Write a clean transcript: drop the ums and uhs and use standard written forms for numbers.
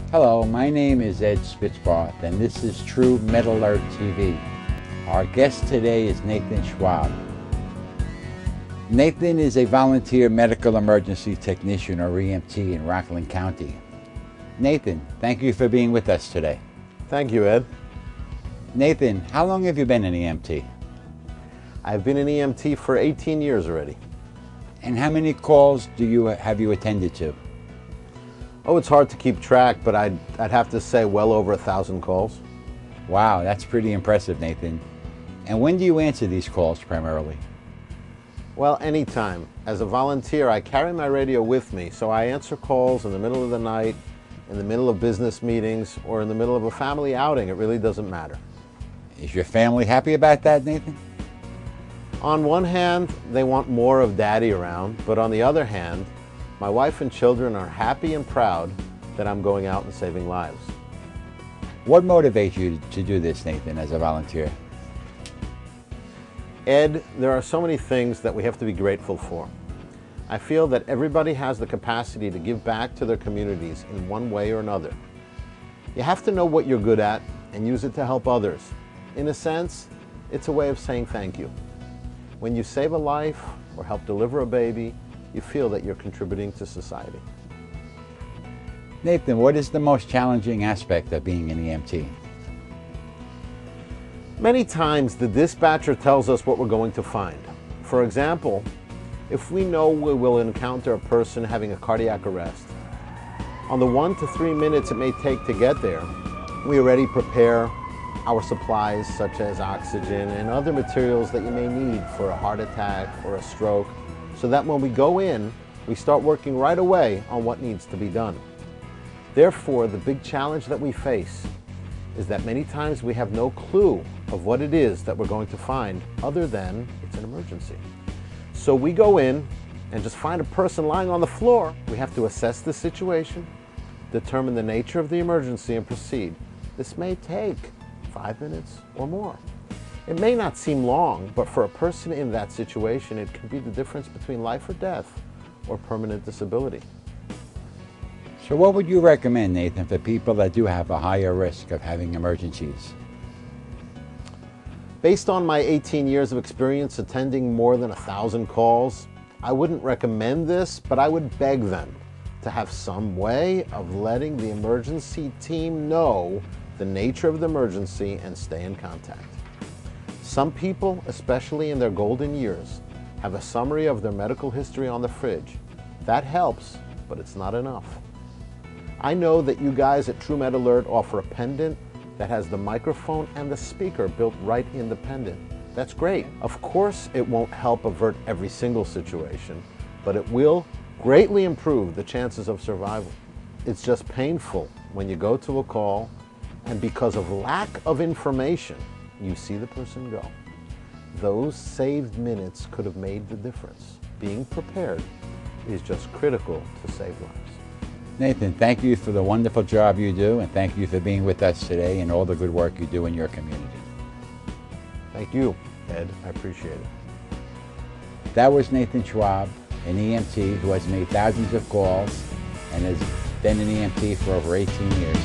Hello, my name is Ed Spitzbarth, and this is TrueMedAlert TV. Our guest today is Nathan Schwab. Nathan is a volunteer medical emergency technician, or EMT, in Rockland County. Nathan, thank you for being with us today. Thank you, Ed. Nathan, how long have you been an EMT? I've been an EMT for 18 years already. And how many calls have you attended to? Oh, it's hard to keep track, but I'd have to say well over 1,000 calls. Wow, that's pretty impressive, Nathan. And when do you answer these calls primarily? Well, anytime. As a volunteer, I carry my radio with me, so I answer calls in the middle of the night, in the middle of business meetings, or in the middle of a family outing. It really doesn't matter. Is your family happy about that, Nathan? On one hand, they want more of Daddy around, but on the other hand, my wife and children are happy and proud that I'm going out and saving lives. What motivates you to do this, Nathan, as a volunteer? Ed, there are so many things that we have to be grateful for. I feel that everybody has the capacity to give back to their communities in one way or another. You have to know what you're good at and use it to help others. In a sense, it's a way of saying thank you. When you save a life or help deliver a baby, you feel that you're contributing to society. Nathan, what is the most challenging aspect of being an EMT? Many times the dispatcher tells us what we're going to find. For example, if we know we will encounter a person having a cardiac arrest, on the 1 to 3 minutes it may take to get there, we already prepare our supplies such as oxygen and other materials that you may need for a heart attack or a stroke, so that when we go in, we start working right away on what needs to be done. Therefore, the big challenge that we face is that many times we have no clue of what it is that we're going to find other than it's an emergency. So we go in and just find a person lying on the floor. We have to assess the situation, determine the nature of the emergency, and proceed. This may take 5 minutes or more. It may not seem long, but for a person in that situation, it can be the difference between life or death or permanent disability. So what would you recommend, Nathan, for people that do have a higher risk of having emergencies? Based on my 18 years of experience attending more than 1,000 calls, I wouldn't recommend this, but I would beg them to have some way of letting the emergency team know the nature of the emergency and stay in contact. Some people, especially in their golden years, have a summary of their medical history on the fridge. That helps, but it's not enough. I know that you guys at TrueMedAlert offer a pendant that has the microphone and the speaker built right in the pendant. That's great. Of course, it won't help avert every single situation, but it will greatly improve the chances of survival. It's just painful when you go to a call and because of lack of information, you see the person go. Those saved minutes could have made the difference. Being prepared is just critical to save lives. Nathan, thank you for the wonderful job you do, and thank you for being with us today and all the good work you do in your community. Thank you, Ed. I appreciate it. That was Nathan Schwab, an EMT who has made thousands of calls and has been an EMT for over 18 years.